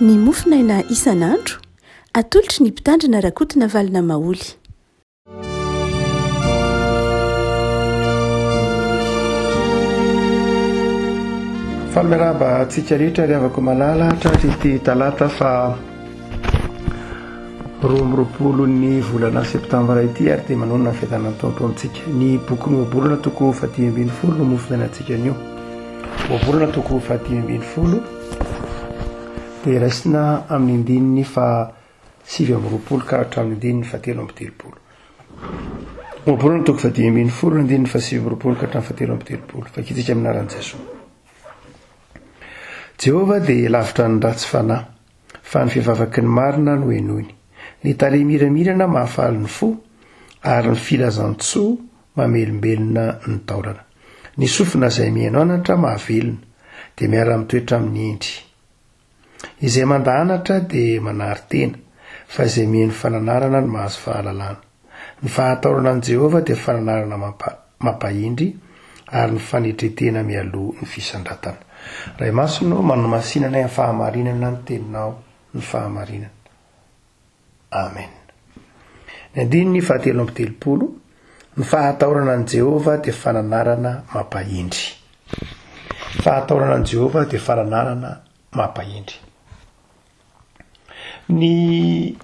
ny mofinaina isan'andro atolotry ny mpitandrina rakotina valina maoly. Falmeraba antsika rehetra ry avako malala hatrity talata fa 12 ny volana septambra ity ary dia manonona fetana tompo amintsika. Ny boky ny oabolana toko 10 no mofinaina antsika anio. Oabolana toko 10 dia raisina amin'ny andininy fa 7 ka hatramin'ny andininy fa 13. Oabolana toko 10 andininy fa 7 ka hatramin'ny 13. Fakitsika aminaran'i Jesosy. Jehova dia lavitra ny ratsy fanahy, fa ny fivavaky ny marina no henoiny. Ny tare miramirana mahafaly ny fo, ary ny filazantsoa mamelombelona ny taolana. Ny sofina izay mihaino anatra mahavelona, dia miara mitoetra amin'ny endry. Izay manda anatra dia manary tena, fa izay mihaino fananarana no mahazo fahalalana. Ny fahataorana an' Jehova dia fananarana mampahindry, ary ny fanetretena mialoha ny fisandratana. Ray masonao manomasinana ny fahamarinana ny teninao ny fahamarinana. Amen. Ny andininy 17. Ny fahataorana an' Jehova dia fananarana mampahindry. Fahataorana an' Jehova dia fananarana mampahindry. Ny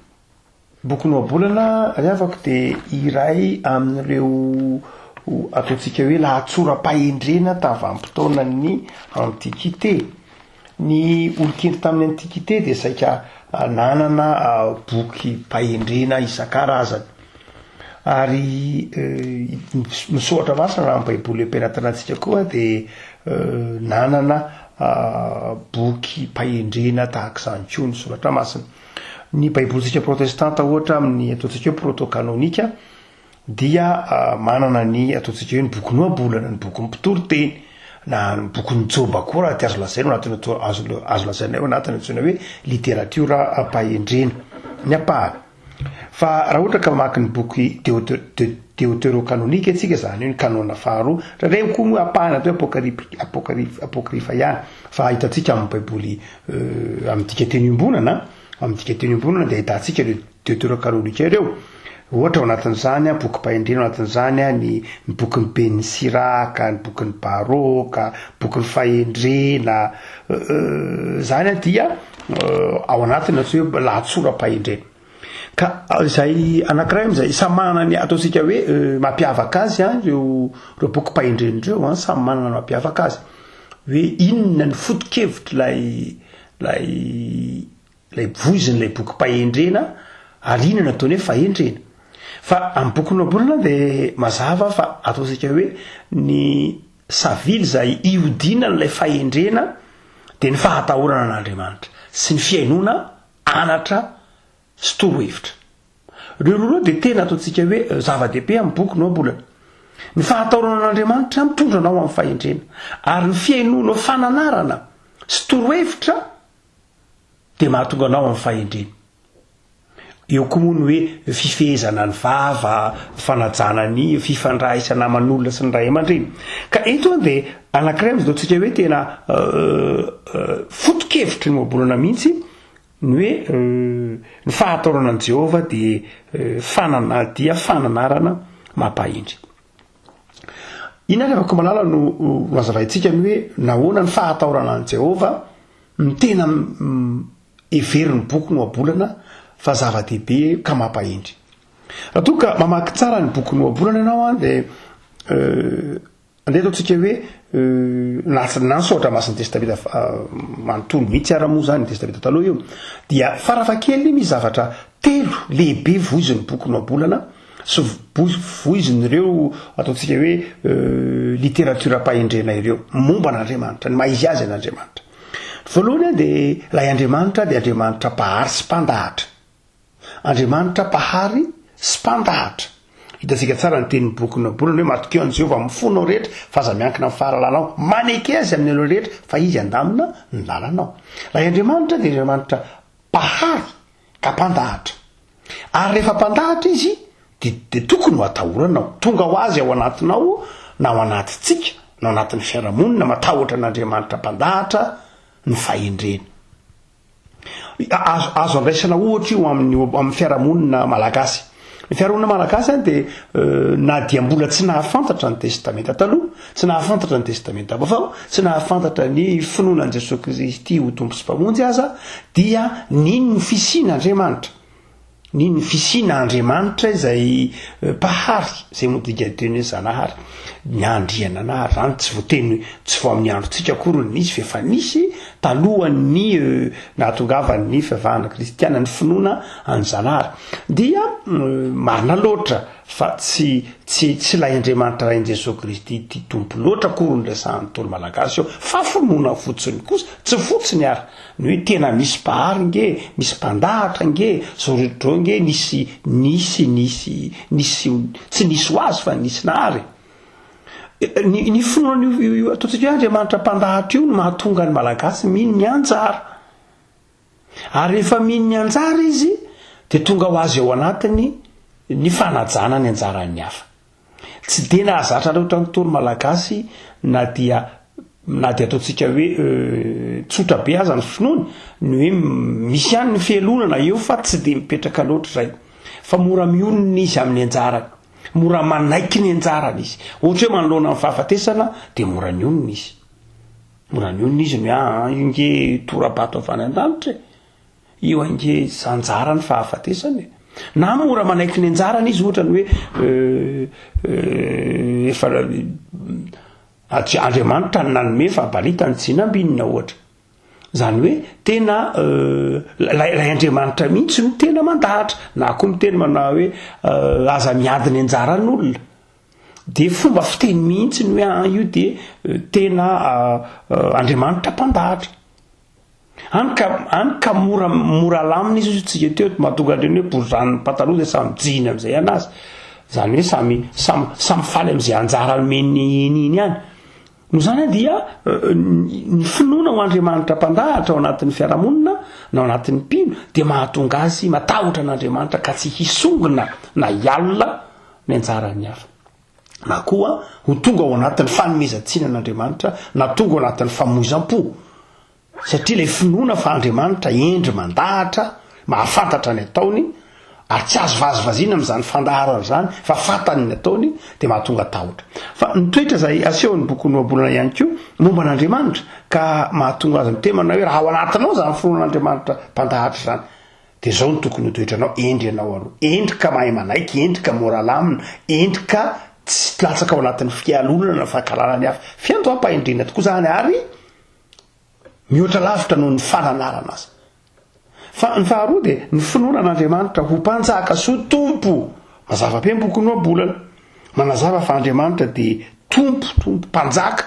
boky ny oabolana riavako dia iray amin'ireo ataontsika hoe lahatsoram-pahendrena tavanim-potoana ny antikité. Ny olon-kendry tamin'ny antikité dia saika nanana boky mpahendrena isan-karazany. Ary misoatra masina raha ny baiboly ampianarina antsika koa dia nanana boky mpahendrena tahak'izany koa ny soratra masina. Ny baibolintsika protestanta ohatra amin'ny ataontsika hoe proto-kanonika dia manana ny ataontsika hoe ny boky ny oabolana, ny boky ny mpitoroteny, na ny boky ny Joba koa raha ty azo lazaina azo lazaina eo anatiny antsoina hoe literatiora mpahendrena ny apahany. Fa raha ohatra ka mamaky ny boky deutérokanonika antsika zany hoe ny kanona faharoa, rareny koa moa apahany atao apokrifa ihany, fa hitantsika amin'ny baiboly amin'ny dika teny iombonana, dia hitantsika deutérokanonika ireo. Ohatra ao anatin'izany boky mpahendrena, ao anatin'izany ny boky ny Ben'ny Siraka, ny boky ny Baroka, boky ny fahendrena, zany dia ao anatiny atao hoe lahatsoram-pahendrena. Ka izay anankiray amin'izay samy manana ny ataontsika hoe mampiavaka azy ireo boky mpahendrena ireo samy manana ny mampiavaka azy. Hoe inona ny foto-kevitra lay voizin'ilay boky mpahendrena ary inona ataony hoe fahendrena. Fa amin'ny boky ny oabolana dia mazava fa ataontsika hoe ny savily izay iodina n'ilay fahendrena dia ny fahatahorana an'Andriamanitra sy ny fiainona anatra sy torohevitra. Ireo roa dia tena ataontsika hoe zava-dehibe amin'ny boky ny oabolana. Ny fahatahorana an'Andriamanitra mitondra anao amin'ny fahendrena, ary ny fiainona fananarana sy torohevitra dia mahatonga anao amin'ny fahendrena. Eo koa moa ny hoe fifehezana ny vava, fanajana ny fifandraisana aman'olona sy ny ray aman-dreny. Ka eto dia anankiray amin'izao hoe tena foto-kevitry ny oabolana mihitsy ny hoe ny fahataorana an' Jehova dia fananarana mampahindry. Inona rehefa malala no mazavaintsika ny hoe nahoana ny fahataorana an' Jehova ny tena everiny boky ny oabolana fa zava-dehibe ka mampahindry. Raha toa ka mamaky tsara ny boky ny oabolana ianao dia andeha ataontsika hoe nasotra masin'ny testamenta manontolo mihitsy ara-moa zany ny testamenta taloha io, dia farafakely misy zavatra 3 lehibe voizin'ny boky ny oabolana sy voizin'ireo ataontsika hoe literatiora mpahendrena ireo momba an'Andriamanitra, ny maizy azy an'Andriamanitra. Voalohany dia ilay Andriamanitra dia Andriamanitra mpahary sy mpandahatra. Andriamanitra mpahary sy mpandahatra. Hitantsika tsara ny tenin'ny boky ny oabolana hoe matokeo an' Jehova mifonao rehetra fa aza miankina amin'ny fahalalanao, maneky azy amin'ny aloha rehetra fa izy andamina ny lalanao. Ilay Andriamanitra dia Andriamanitra mpahary ka mpandahatra. Ary rehefa mpandahatra izy dia tokony ho atahoranao, tonga ho azy ao anatinao na ao anatintsika na ao anatin'ny fiarahamonina matahotra an'Andriamanitra mpandahatra ny fahendrena. azo andraisana ohatra io amin'ny fiarahamonina malagasy. Ny fiarahamonina malagasy dia na dia mbola tsy nahafantatra ny testamenta taloha, tsy nahafantatra ny testamenta vaovao, tsy nahafantatra ny finoanan' Jesosy Kristy ho tompo sy mpamonjy aza, dia nino ny fisian'Andriamanitra. Nino ny fisian'Andriamanitra izay pahary, zay modika teny hoe zanahary, niandriana nahary, zany tsy voateny tsy vao amin'ny androntsika akory nisy fa efa nisy talohan'ny nahatongavan'ny fivavahana kristiana ny finoana any zanahary. Dia marina loatra fa tsy lay Andriamanitra rain' Jesosy Kristy ty tompo loatra akory ny resahan'ny tolo malagasy eo, fa finoana fotsiny kosa, tsy fotsiny ary ny hoe tena misy pahary nge, misy mpandahatra nge, zao rehetra nge nisy tsy nisy ho azy fa nisy nahary. Ny finoana ataontsika hoe Andriamanitra mpandahatra io no mahatonga ny malagasy mino ny anjara. Ary rehefa mino ny anjara izy dia tonga ho azy ao anatiny ny fanajana ny anjaran'ny hafa. Tsy dia nahazatra loatra ny tolo malagasy na dia ataontsika hoe tsotra be aza ny finoana, ny hoe misy ihany ny fialonana eo fa tsy dia mipetraka loatra zay. Fa mora mionona izy amin'ny anjarany, mora manaiky ny anjarany izy. Ohatra hoe manoloana amin'ny fahafatesana dia mora nionona izy. Mora nionona izy ny inge torabato avany an-danitra io ange anjara ny fahafatesana. Na mora manaiky ny anjarany izy ohatra ny hoe efa Andriamanitra nanome fahabalita ny tsinambinina ohatra. Zany hoe tena lay Andriamanitra mihitsy no tena mandahatra, na koa miteny manao hoe aza miady ny anjaran'olona. Dia fomba fiteny mihitsy ny hoe io dia tena Andriamanitra mpandahatra. Any ka mora lamina izy tsika teo mahatonga andreny hoe borzan'ny pataloha dia samy jiny amin'izay anazy. Zany hoe samy faly amin'izay anjara meniny iny ihany. No zany dia ny finoana ho Andriamanitra mpandahatra ao anatin'ny fiarahamonina na ao anatin'ny mpino dia mahatonga azy matahotra an'Andriamanitra ka tsy hisongona na hialina ny anjaran'ny hafa. Na koa ho tonga ao anatin'ny fanomezan-tsina an'Andriamanitra na tonga ao anatin'ny famoizam-po. Satria ilay finoana fa Andriamanitra endry mandahatra, mahafantatra ny ataony, ary tsy azo vazivaziana amin'izany fandaharana izany, fa fantany ny ataony dia mahatonga tahotra. Fa ny toetra izay asehon'ny boky noabolana ihany koa momba an'Andriamanitra ka mahatonga azy miteny manao hoe raha ao anatinao izany finoan'Andriamanitra mpandahatra izany, dia izao no tokony ho toetranao, endry ianao aloha, endrika mahay manaiky, endrika mora lamina, endrika tsy latsaka ao anatin'ny fialonana na fankalalany hafa, fiandoham-pahendrena tokoa izany ary mihoatra lavitra noho ny fananarana azy. Fa ny faharoa dia ny finoana an'Andriamanitra ho mpanjaka sy ho tompo. Mazava be ny boky noabolana manazava fa Andriamanitra dia tompo mpanjaka,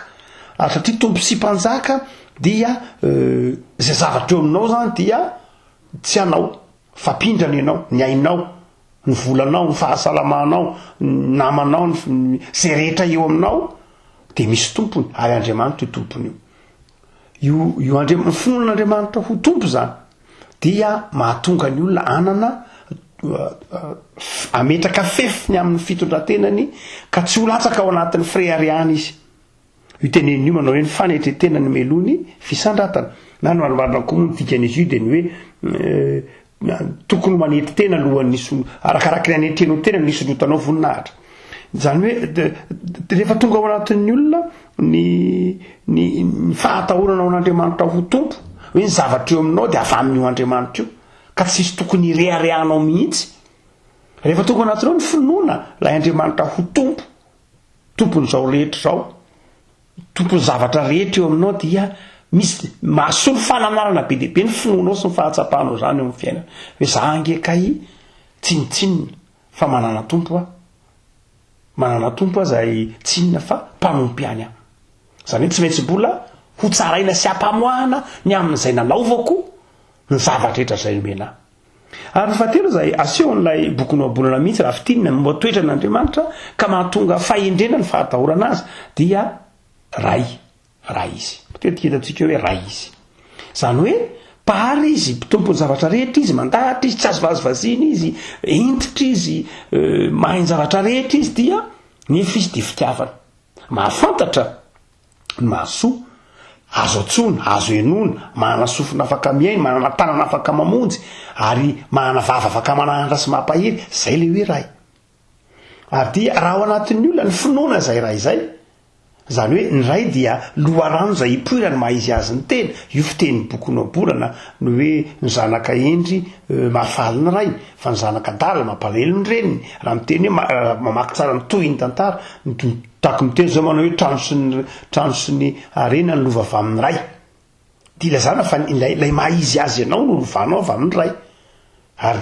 ary satria tompo sy mpanjaka dia zay zavatra eo aminao zany dia tsy anao, fampindrana ianao, ny ainao, ny volanao, ny fahasalamanao, ny namanao, zay rehetra eo aminao dia misy tompony, ary Andriamanitra io tompony io. Ny finoana an'Andriamanitra ho tompo zany dia mahatonga ny olona anana ametraka fefiny amin'ny fitondrantenany ka tsy ho latsaka ao anatin'ny frehariana izy. Io tenen'io manao hoe ny fanetretena ny melony fisandratana. Na no anomarina koa moa dikan'izy io dia ny hoe tokony manety tena alohan'ny arakaraka ny anetrenao tena ny isolotanao voninahitra. Zany hoe rehefa tonga ao anatin'ny olona ny fahatahorana ao an'Andriamanitra ho tompo, hoe ny zavatra eo aminao dia avy amin'io Andriamanitra io, ka tsisy tokony ireharehanao mihitsy. Rehefa tonga anatinao ny finoana lay Andriamanitra ho tompo, tompon'izao rehetra izao, tompon'ny zavatra rehetra eo aminao dia misy mahasolo fananarana be dehibe ny finoanao sy ny fahatsapahanao zany eo amin'ny fiainana. Hoe za ange kay tsinitsinina fa manana tompo aho. Manana tompo aho izay tsinina fa mpanompo ihany aho. Zany hoe tsy maintsy mbola ho tsaraina sy hampamoahana ny amin'izay nanaovako ny zavatra rehetra izay omena. Ary ny fahatelo izay asehon'ilay boky noabolana mihitsy raha fitinina momba toetra n'Andriamanitra ka mahatonga fahendrena ny fahatahorana azy dia ray izy. Matetika hitantsika hoe ray izy. Zany hoe pahary izy, mpitompony zavatra rehetra izy, mandahatra izy, tsy azo vazivaziana izy, entitra izy, mahay ny zavatra rehetra izy dia nefa izy dia fitiavana. Mahafantatra ny mahasoa azo atsona, azo enona, manana sofina afaka miainy, manana tanana afaka mamonjy, ary manana vava afaka manahatra sy mampahery, zay le hoe ray. Ary raha ao anatin'ny olona ny finoana zay ray zay, zany hoe ny ray dia loharano zay hipoirany mahizy azy ny tena. Io fitenin'ny boky Noabolana no hoe ny zanaka endry mahafaly ny ray, fa ny zanaka dala mampalahelo ny reniny. Raha miteny hoe mamaky tsara ny toy ny tantara, taky miteny zao manao hoe trano sy ny arena ny lova avy amin'ny ray. Dia ilazana fa ilay mahizy azy ianao no lovanao avy amin'ny ray. Ary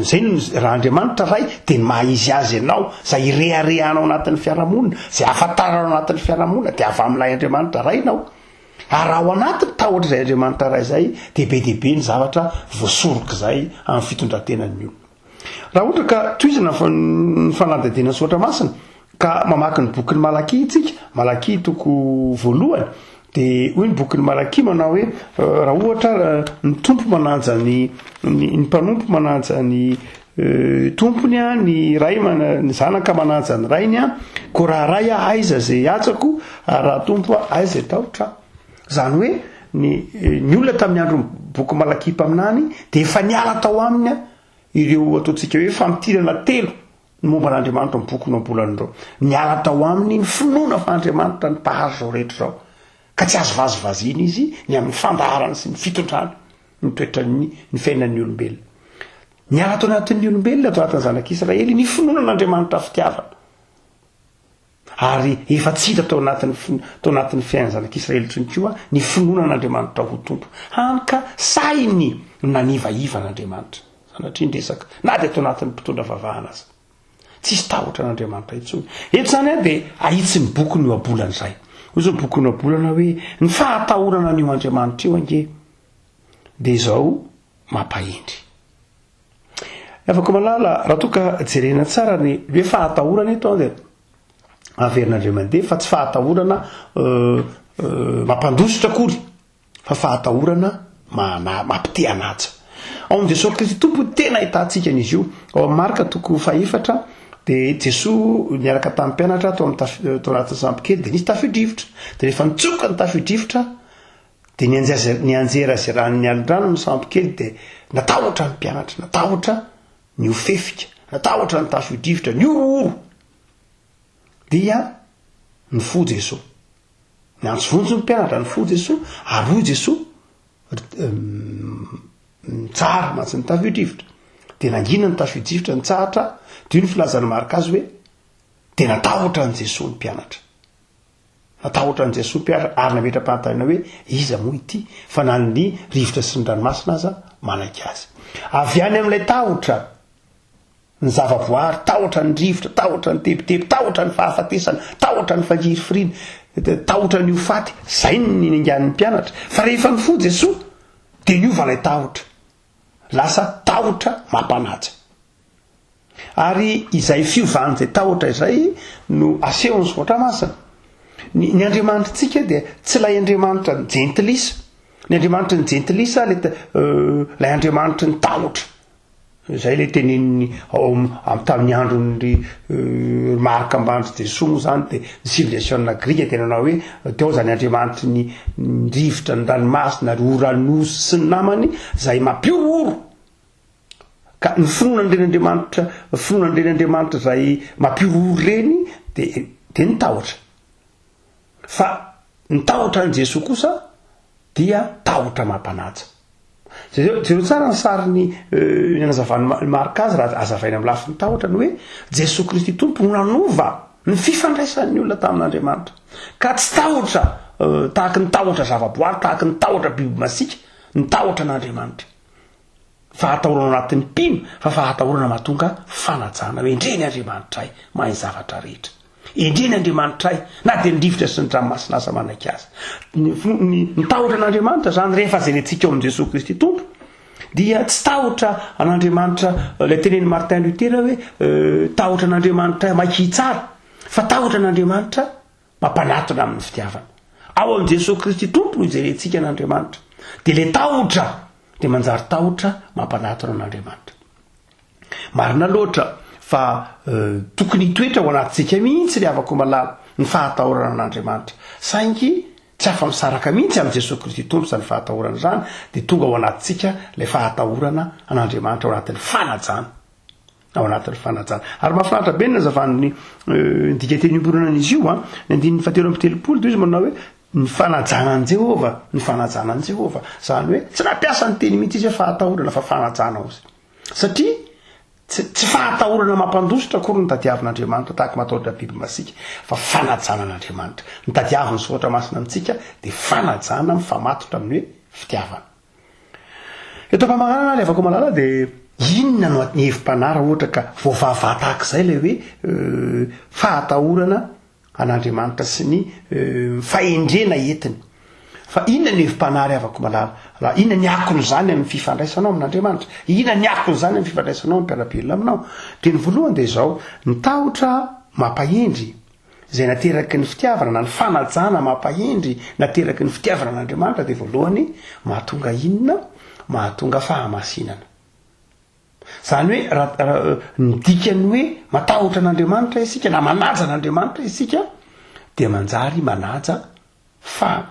zay raha Andriamanitra ray dia ny mahizy azy ianao, zay ireharehanao anatin'ny fiarahamonina, zay ahafantaranao anatin'ny fiarahamonina dia avy amin'ilay Andriamanitra ray ianao. Ary raha ao anatiny tahotra izay Andriamanitra ray zay dia be dia be ny zavatra voasoroka zay amin'ny fitondrantenan'ny olona. Raha ohatra ka toizana ny fanadihadiana ny saotra masina ka mamaky ny boky ny Malaki itsika, Malaki toko voalohany, dia hoy ny boky ny Malaki manao hoe raha ohatra ny tompo mananja ny mpanompo mananja ny tompony a, ny ray ny zanaka mananja ny rainy a, ko raha ray a aiza zay atsako, ary raha tompo a aiza zay tahotra. Zany hoe ny olona tamin'ny andro boky Malaki mpaminany dia efa niala tao aminy a ireo ataontsika hoe famitirana telo ny momba n'Andriamanitra amin'ny boky Noabolana ireo. Niala tao aminy ny finoana fa Andriamanitra ny mpahazo zao rehetra zao, ka tsy azo vazivazina izy ny amin'ny fandaharany sy ny fitondrana ny toetrany ny fiainan'ny olombelona. Niala tao anatin'ny olombelona tao anatin'ny zanak'Israely ny finoana n'Andriamanitra fitiavana, ary efa tsy hita tao anatin'ny fiainan'ny zanak'Israely tsonikoa ny finoana n'Andriamanitra ho tompo, hany ka sainy nanivaiva n'Andriamanitra sanatria ndresaka na dia tao anatin'ny mpitondra vavahana aza tsisy tahotra n'Andriamanitra intsony. Eto zany a dia ahitsy ny boky Noabolana izay. Hoy zao boky Noabolana hoe ny fahatahorana an'io Andriamanitra io ange dia izao mampahendry. Afaka malala raha toa ka jerena tsara ny hoe fahatahorana eto dia averin'Andriamandeha fa tsy fahatahorana mampandositra akory, fa fahatahorana mampite anaja. Ao amin'i Jesosy Kristy tompo tena ahitantsika an'izy io. Ao amin'ny Marka toko 4 dia Jesosy niaraka tamin'ny mpianatra tao anatin'ny sampokely dia nisy tafio-drivotra. Dia rehefa nitsoka ny tafio-drivotra dia nianjera izay ranony alin-drano ny sampokely dia natahotra ny mpianatra, natahotra ny hofefika, natahotra ny tafio-drivotra, ny orooro. Dia nyfo Jesosy. Niantsovonjo ny mpianatra, nyfo Jesosy, ary hoy Jesosy tsara mantsy ny tafio-drivotra. Dia nangina ny tafio-drivotra nitsahatra, dia ny filazan'ny Marika azy hoe dia natahotra ny Jesosy ny mpianatra. Natahotra ny Jesosy mpianatra ary nametra-panontaniana hoe iza moa ity, fa na ny rivotra sy ny ranomasina aza manaiky azy. Avy any amin'ilay tahotra ny zava-boary, tahotra ny rivotra, tahotra ny tebiteby, tahotra ny fahafatesana, tahotra ny fangirifirina, tahotra ny hofaty, zay ny ningan'ny mpianatra. Fa rehefa nifoha Jesosy dia niova ilay tahotra, lasa tahotra mampanaja. Ary izay fiovan'izay tahotra izay no asehony saotra masina. Ny Andriamanitrantsika dia tsy ilay Andriamanitra ny jentilisa. Ny Andriamanitra ny jentilisa ilay Andriamanitra ny tahotra. Izay ilay tenenin'ny tamin'ny andron'ny Marika ambandry Jesosy moa zany dia ny civilisation grika tena nanao hoe teo zany Andriamanitra ny rivotra, ny ranomasina, ny oranosy sy ny namany izay mampiororo. Ka ny finoanan'ireny Andriamanitra izay mampiororo reny dia ny tahotra. Fa ny tahotra ny Jesosy kosa dia tahotra mampanaja. Jereo tsara ny sariny nanazava'ny Marika azy raha azavaina amin'ny lafiny tahotra ny hoe Jesosy Kristy tompo nanova ny fifandraisan'ny olona tamin'Andriamanitra, ka tsy tahotra tahaka ny tahotra zava-boary, tahaka ny tahotra biby masika, ny tahotra n'Andriamanitra. Fahatahorana anatin'ny mpino, fa fahatahorana mahatonga fanajana hoe indreny Andriamanitra ay mahay zavatra rehetra, indreny Andriamanitra ay na dia ny rivotra sy ny ranomasina aza manaiky azy. Ny tahotra n'Andriamanitra zany rehefa zay antsika eo amin'i Jesosy Kristy tompo dia tsy tahotra an'Andriamanitra ilay tenen'i Martin Luther hoe tahotra n'Andriamanitra maky tsara, fa tahotra n'Andriamanitra mampanatona amin'ny fitiavana. Ao amin'i Jesosy Kristy tompo no ijerentsika n'Andriamanitra, dia ilay tahotra dia manjary tahotra mampanatona n'Andriamanitra. Marina loatra fa tokony hitoetra ao anatintsika mihitsy ilay avako malala ny fahatahorana n'Andriamanitra, saingy tsy afa-misaraka mihitsy am' Jesosy Kristy tompo zany fahatahorana zany de tonga ao anatintsika le fahatahorana an'Andriamanitra ao anatin'ny fanajana ao anatin'ny fanajana ary mahafinaritra be ny nazavan'ny dika teny imporonana izy io a ny andin'ny fahatelo amby telopolo de izy manao hoe ny fanajana an' Jehova ny fanajana an' Jehova zany hoe tsy nampiasa ny teny mihitsy izy hoe fahatahorana fa fanajana ozy satria tsy fahatahorana mampandositra akory ny tadiavin'Andriamanitra tahaka matahotra biby masika fa fanajana an'Andriamanitra ny tadiaviny sotra masina amintsika de fanajana mifamatotra amin'ny hoe fitiavana eto mpamagnana le avako malala de inona no ny hevim-panara ohatra ka voavava tahak'izay le hoe fahatahorana an'Andriamanitra sy ny fahendrena entiny fa inona ny hevim-panary avako malala raha inona ny akon'izany amin'ny fifandraisanao amin'Andriamanitra inona ny akon'izany amin'ny fifandraisanao amin'ny mpiarabelona aminao de ny voalohany de zao ny tahotra mampahendry zay nateraky ny fitiavana na ny fanajana mampahendry nateraky ny fitiavana an'Andriamanitra de voalohany mahatonga inona mahatonga fahamasinana zany hoe raha ny dikany hoe matahotra an'Andriamanitra isika na manaja an'Andriamanitra isika de manjary manaja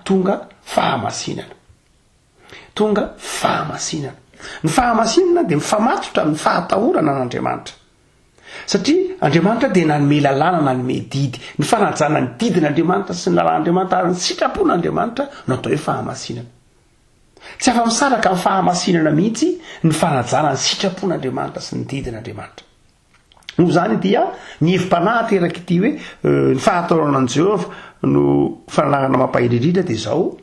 tonga fahamasinana tonga fahamasinana ny fahamasinana de mifamatotra amin'ny fahatahorana an'Andriamanitra satria Andriamanitra de nanome lalàna nanome didy ny fanajana ny didin'Andriamanitra sy ny lalàn'Andriamanitra ary ny sitrapon'Andriamanitra no atao hoe fahamasinana tsy afa-misaraka amin'ny fahamasinana mihitsy ny fanajana ny sitrapon'Andriamanitra sy ny didin'Andriamanitra no zany dia ny hevim-panahy teraky ity hoe ny fahatahorana an' Jehova no fananana mampahendrindrindra de zao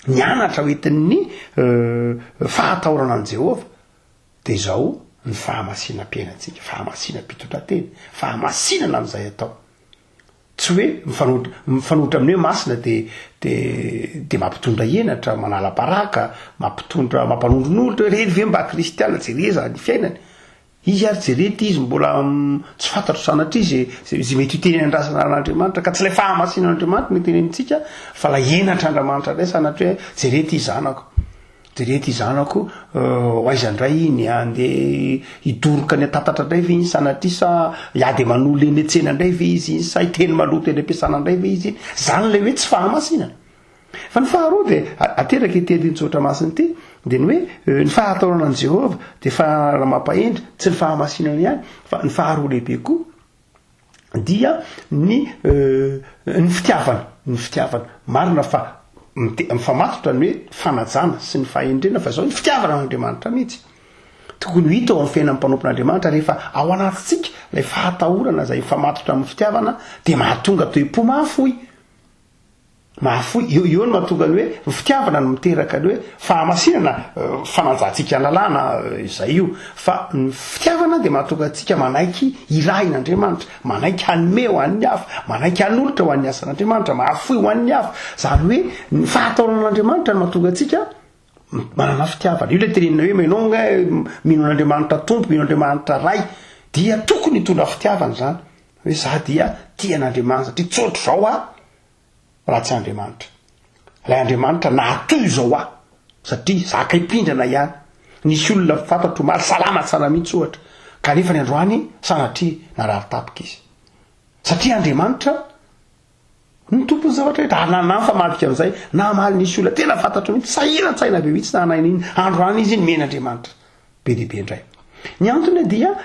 nianatra hoetin'ny fahatahorana an' Jehova de zao ny fahamasinam-piainantsika fahamasinam-pitondrateny fahamasinana am'izay atao tsy hoe mifanohitra amin'ny hoe masina de mampitondra henatra manala-baraka mampanondron'olotra hoe rery ve mba kristiana jereza ny fiainany izy ary jerety izy mbola tsy fantatro sanatria zay mety hiteny andrasana an'Andriamanitra ka tsy lay fahamasinan'Andriamanitra metenenitsika fa la henatra Andriamanitra ray sanatria hoe jerety izanako aiza-ndray iny andeha hidoroka ny atatatra indray ve iny sanatria sa iady manolo eny etsena indray ve izy iny sa hiteny maloto eny ampiasana indray ve izy iny zany le hoe tsy fahamasinana fa ny faharoa de ateraky itedintsotra masiny ity de ny hoe ny fahatahorana an' Jehova de fananara mampahendry tsy ny fahamasinana ihany fa ny faharoa lehibe koa dia ny fitiavana marina fa mifamatotra ny hoe fanajana sy ny fahendrena fa zao ny fitiavana an'Andriamanitra mihitsy tokony ho hita ao amin'ny fiainan'ny mpanompon'Andriamanitra rehefa ao anatintsika lay fahatahorana zay mifamatotra amin'ny fitiavana de mahatonga toe-po mahafoy eo no mahatonga ny hoe ny fitiavana no miteraka ny hoe fahamasinana fananjantsika lalàna izay io fa ny fitiavana de mahatonga antsika manaiky irahin'Andriamanitra manaiky hanome ho an'ny hafa manaiky hanolotra ho an'ny asan'Andriamanitra mahafoy ho an'ny hafa zany hoe ny fahatahorana an'Andriamanitra no mahatonga antsika manana fitiavana io le tenenina hoe mainonga mino an'Andriamanitra tompo mino Andriamanitra ray dia tokony hitondra fitiavana zany hoe za dia tia an'Andriamanitra satria tsotro zao raha tsy Andriamanitra lay Andriamanitra nahatoy zao satria zaka hipindrana ihany nisy olona fantatro maro salama tsara mihitsy ohatra kanefa ny androany sanatria narary tapika izy satria Andriamanitra ny tompony zavatra rehetra nanany fa madika am'izay namaly nisy olona tena fantatro mihitsy sahiran-tsaina be mihitsy nanainy iny androany izy iny men'Andriamanitra be dehibe indray ny antony dia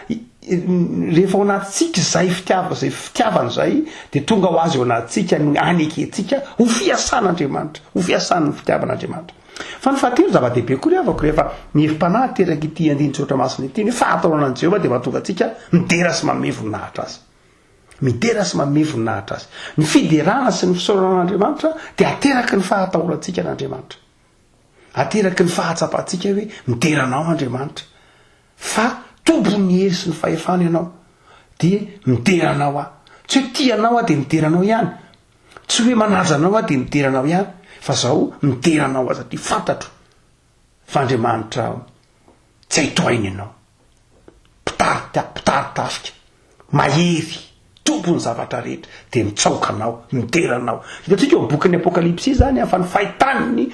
rehefa ao anatintsika zay fitiavana zay de tonga ho azy ao anatintsika aneketsika ho fiasan'Andriamanitra ho fiasan'ny fitiavan'Andriamanitra fa ny fahatelo zava-dehibe koa rehavako rehefa ny hevim-panahy teraky ity andinitsotra masina ity ny fahatahorana an' Jehova de mahatonga antsika midera sy manome voninahitra azy ny fiderana sy ny fisaorana an'Andriamanitra de ateraky ny fahatahorantsika an'Andriamanitra ateraky ny fahatsapantsika hoe mideranao Andriamanitra fa tombony hery sy ny fahefana ianao de mideranao tsy hoe tianao de mideranao ihany tsy hoe manazanao de mideranao ihany fa zao mideranao satria fantatro fa Andriamanitra tsy aitoainy ianao mpitaritafika mahery tompony zavatra rehetra de mitsaokanao mideranao hitatsika eo bokin'ny apokalipsy zany fa ny fahitany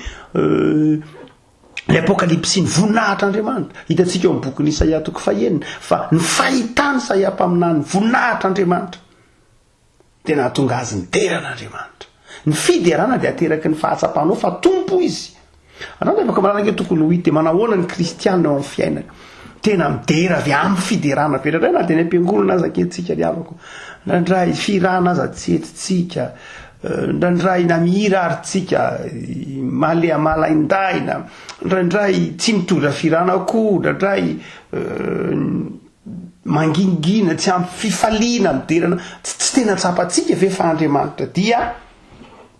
ny apokalipsy ny voninahitr'Andriamanitra hitatsika eo amin'ny bokin'ny Isaia toko fahenina fa ny fahitany Isaia mpaminany voninahitr'Andriamanitra tena hatonga azy nideran'Andriamanitra ny fiderana dia ateraky ny fahatsapanao fa tompo izy anao afaka malalaka tokony ho hity manahoana ny kristiana eo amin'ny fiainana tena midera avy amin'ny fiderana petratra na teny am-piangolona aza kentsika riavako ndraindray firana aza tsy etitsika ndraindray na mihira arytsika malea malaindaina ndraindray tsy mitondra firanako ndraindray mangingina tsy ampy fifaliana miderana tsy tena tsapatsika ve fa Andriamanitra dia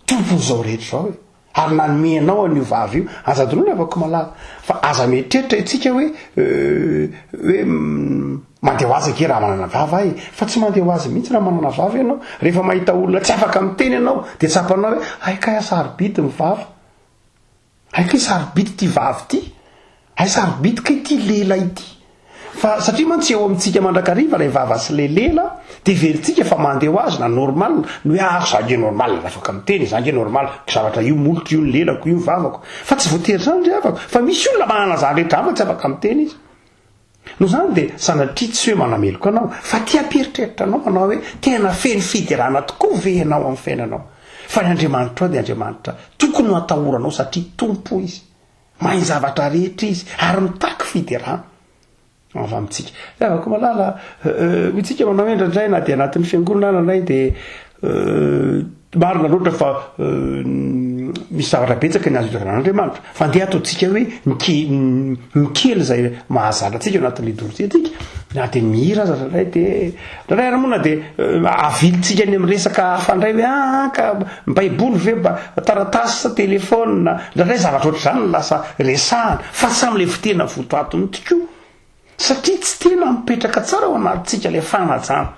tompo zao rehetra zao ary nanomenao an'io vavy io azadonao afaka malala fa aza mieritreritra itsika hoe mandeha ho azy ke raha manana vava ay fa tsy mandeha ho azy mihitsy raha manana vava ianao rehefa mahita olona tsy afaka miteny ianao dia tsapanao hoe aika sarobity ny vava aika sarobity ty vavy ty ay sarobity ka ity lela ity fa satria mantsy eo amintsika mandrakariva lay vava sy le lela dia veritsika fa mandeha ho azy na normal no hoe zange normal afaka miteny zange normal zavatra io moloko io ny lelako io vavako fa tsy voatery zany ndre afaka fa misy olona manana zany rehetra fa tsy afaka miteny izy no zany dia sanatria tsy hoe manameloko anao fa tia peritreritra anao anao hoe tena feny fiderana tokoa ve ianao amin'ny fiainanao fa ny Andriamanitra ao dia Andriamanitra tokony ho atahoranao satria tompo izy mahay zavatra rehetra izy ary mitaky fiderana avy amintsika zavako malala itsika manao endraindray na dia anatin'ny fiangonana indray dia marina loatra fa misy zavatra betsaka ny azo hitan'Andriamanitra fa ndeha ataontsika hoe mikely zay mahazatra atsika anatin'ny liturgia atsika na dia mihira aza ndraindray dia ndraindray ary moana dia avilitsika ny miresaka hafa indray hoe ka baiboly ve mba taratasy sa telefona ndraindray zavatra oatra zany lasa resahana fa samy'le fitena votoatony tokoa satria tsy tena mipetraka tsara ao anatintsika ilay fanajana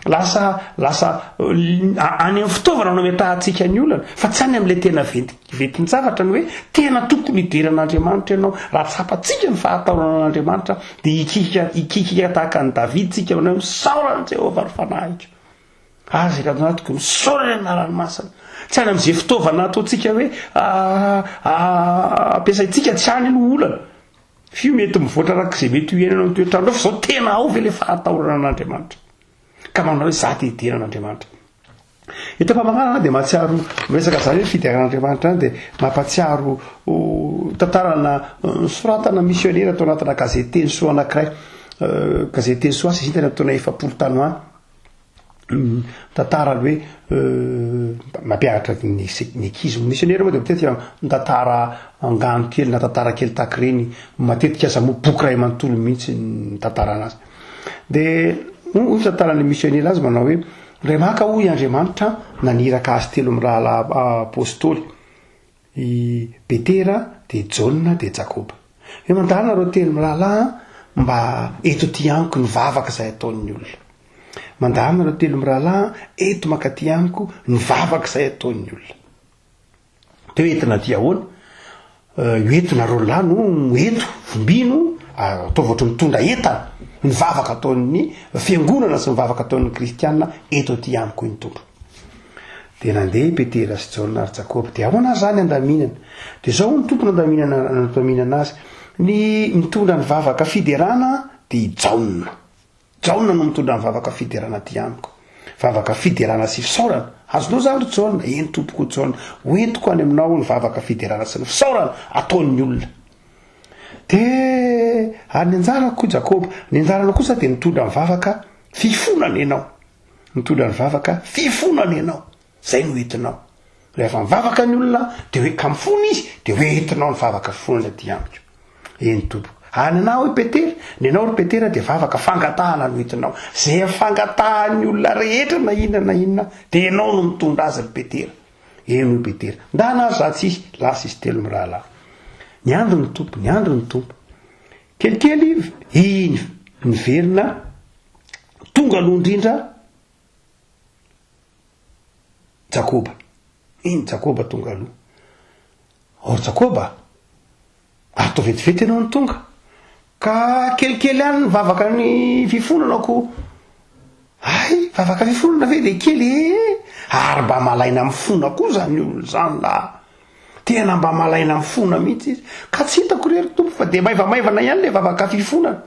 lasa any amin'ny fitaovana no metahantsika ny olana fa tsy any amin'ilay tena vetiny zavatra ny hoe tena tokony hideran'Andriamanitra ianao raha tsapatsika ny fahataoran'Andriamanitra dia ikikika tahaka ny Davidy tsika manao misaorana Jehovah ry fanahiko azy raha tokony misaorana anarany masina tsy any amin'izay fitaovana ataontsika hoe ampiasaintsika tsy any no olana fio mety mivoatra rak'izay mety ho ienanao ny toetrandro fa zao tena ao ve le fahataoran'Andriamanitra ka manao hoe za te hideran'Andriamanitra eto mpamagnarana dia mahatsiaro miresaka zany hoe fideran'Andriamanitra any dia mampatsiaro tantarana soratana missionnaire atao anatina gazety Teny Soa anankiray gazety Teny Soa sy hintany ataona 7 tanoany tantarany hoe mampiaratra ny ekizy missionnaire moa dia matetika mitantara angano kely na tantara kely taky reny matetika aza moa boky ray manontolo mihitsy ny tantarana azy dia tantarany missionnaire azy manao hoe ray maka hoy Andriamanitra naniraka azy telo mirahalahy apôstôly i Petera dia Jaona dia Jakoba hoe mandana reo telo mirahalahy mba eto ty amiko ny vavaka izay ataon'ny olona mandana reo telo mirahalahy eto makaty amiko ny vavaka izay ataon'ny olona teo entina dia ahoana hoentina reo lahy no eto vombino atao voatra mitondra entana ny vavaka ataon'ny fiangonana sy ny vavaka ataon'ny kristianina eto ty amiko ny tompo dia nandeha Petera sy Jaona ary Jakoba dia ahoana zany andaminana dia zao ny tompo nandaminana azy ny mitondra ny vavaka fiderana dia Jaona no mitondra ny vavaka fiderana ty amiko vavaka fiderana sy fisaorana azonao zany Jaona eny tompoko Jaona hoentiko any aminao ny vavaka fiderana sy ny fisaorana ataon'ny olona dia ary ny anjarako Jakoba ny anjarana kosa dia mitondra ny vavaka fifonana ianao mitondra ny vavaka fifonana ianao zay no entinao rehefa mivavaka ny olona dia hoe ka mifona izy dia hoe entinao ny vavaka fifonana ty amiko eny tompoko any anao hoe Petera ny anao ry Petera dia vavaka fangatahana no entinao zay fangatahan'ny olona rehetra na inona dia ianao no mitondra azy ry Petera eny hoe Petera ndana azy ratsy izy lasa izy telo mirahalahy ny andro ny tompo kelikely iny niverina tonga aloha indrindra Jakoba tonga aloha or Jakoba atao vetivety ianao ny tonga ka kelikely any ny vavaka ny fifonanako ay vavaka fifonana ve dia kely ary mba malaina mifona koa zany olona zany la tena mba malaina mifona mihitsy izy ka tsy hitako rery tompo fa dia maivamaivana ihany le vavaka fifonana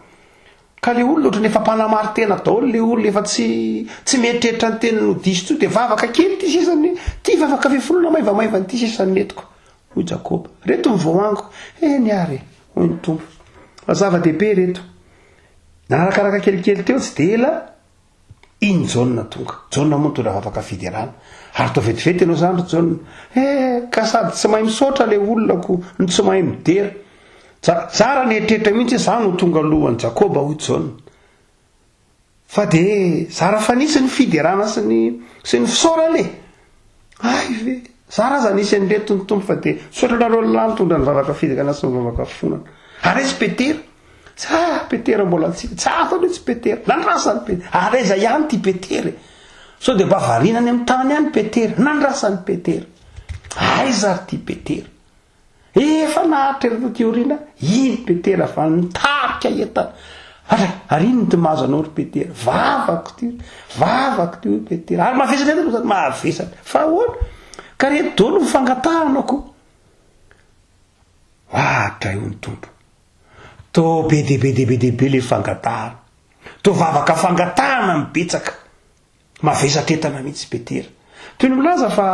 ka le olona ohatrany efa mpanamary tena daolo le olona efa tsy mietreritra ny tena no diso to dia vavaka kely ty sisany ty vavaka fefoloana maivamaivany ty sisany netiko hoy Jakoba. Reto ny voango niary hoy ny tompo fa zava-dehibe reto. Narakaraka kelikely teo tsy de ela iny Jaona tonga. Jaona moa tondra vavaka fiderana ary to vetivety ianao zany Jaona ka sady tsy mahay misaotra le olonako ny tsy mahay midera. Tsara nietreritra mihitsy za no tonga alohan'ny Jakoba hoy Jaona. Fa de zara fanisy ny fiderana sy ny fisaorana e. Ay ve zara aza nisy an'ireto ny tompo fa de soatranareo lany tonga ny vavaka fiderana sy ny vavaka fonana. Ary izy Petera. Petera mbola tsy afaka tsy Petera. Nandrasany Petera. Ary aiza ihany ty Petera. So de mba varinany amin'ny tany ihany Petera. Nandrasany Petera. Aiza ary ty Petera. Efa nahatra eto teoriana iny Petera fa nitarika entana. Ary iny ty mahazo anao ry Petera. Vavako ty Petera. Ary mavesatra eto zany mavesatra. Fa ahoana? Ka reto daholo ny fangatahanako. Ahatra io ny tompo. To be dehibe le fangatahana. To vavaka fangatahana mibetsaka. Mavesatra entana mihitsy Petera. Toy ny milaza fa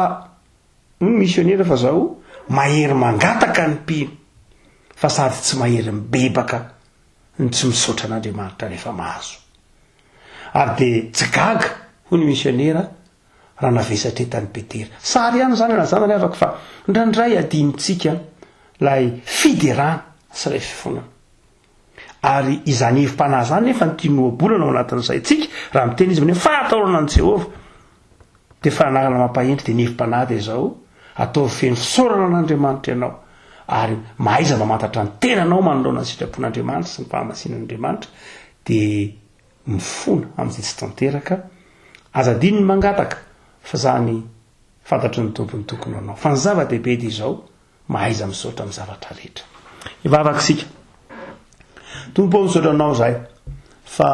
misionera fa zao mahery mangataka ny mpino fa sady tsy mahery mibebaka ny tsy misaotra an'Andriamanitra rehefa mahazo. Ary de tsy gaga hoy ny misionera raha navesatra entan'ny Petera. Sary ihany zany zany afaka fa ndraindray adinitsika lay fiderana sy lay fifonana. Ary izany hevim-panahy zany nefa ny tinoabolana ao anatin'izay tsika raha miteny izy fahatorana an Jehova de fananana mampahendry de ny hevim-panahy de zao atao feno fisaorana an'Andriamanitra ianao ary mahaiza mamantatra ny tenanao manoloana ny sitrapon'Andriamanitra sy ny fahamasinan'Andriamanitra de mifona amin'izay tsy tanteraka azadiny ny mangataka fa zany fantatry ny tompony tokony anao fa ny zava-dehibe de zao mahaiza misaotra amin'ny zavatra rehetra. Ivavaka sika tompo misaotranao zay fa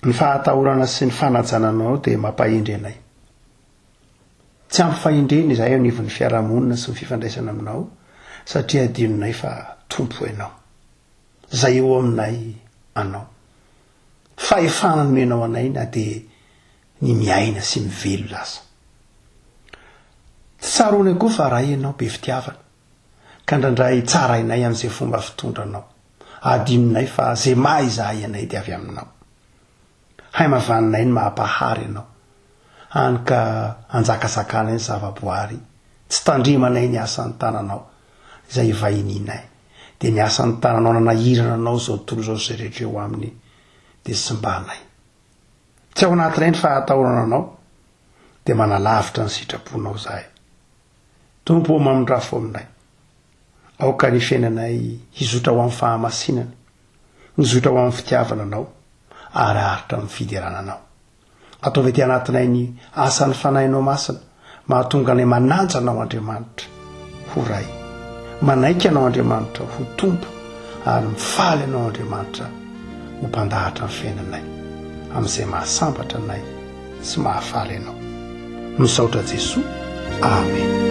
ny fahatahorana sy ny fanajananao de mampahendry anay. Tsy ampy fahendreny izay eo nivon'ny fiarahamonina sy ny fifandraisana aminao satria adinonay fa tompo ianao. Zay eo aminay anao. Fahefana nomenao anay na de ny miaina sy mivelo lasa. Tsy tsarony koa fa raha ianao be fitiavana ka ndraindray tsara inay amin'izay fomba fitondranao. Adinonay fa zay maha izahay anay de avy aminao. Hay mavaninay ny mahapahary ianao. Hany ka anjakazakana ny zavaboary tsy tandremanay ny asan'ny tananao izay vahininay de ny asan'ny tananao nanahirana anao zao tontolo zao zay rehetra eo aminy de simbanay. Tsy ao anatinay ny fahatahorana anao de manalavitra ny sitraponao zahay. Tompo ao mamindrafo aminay. Aoka ny fiainanay hizotra ho amin'ny fahamasinana, hizotra ho amin'ny fitiavana anao ary aritra amin'ny fiderana anao. Ataovy ety anatinay ny asan'ny fanahinao masina mahatonga anay mananja anao Andriamanitra ho ray. Manaiky anao Andriamanitra ho tompo ary mifaly anao Andriamanitra ho mpandahatra ny fiainanay amin'izay mahasambatra anay sy mahafaly anao. Misaotra Jesoa. Amen.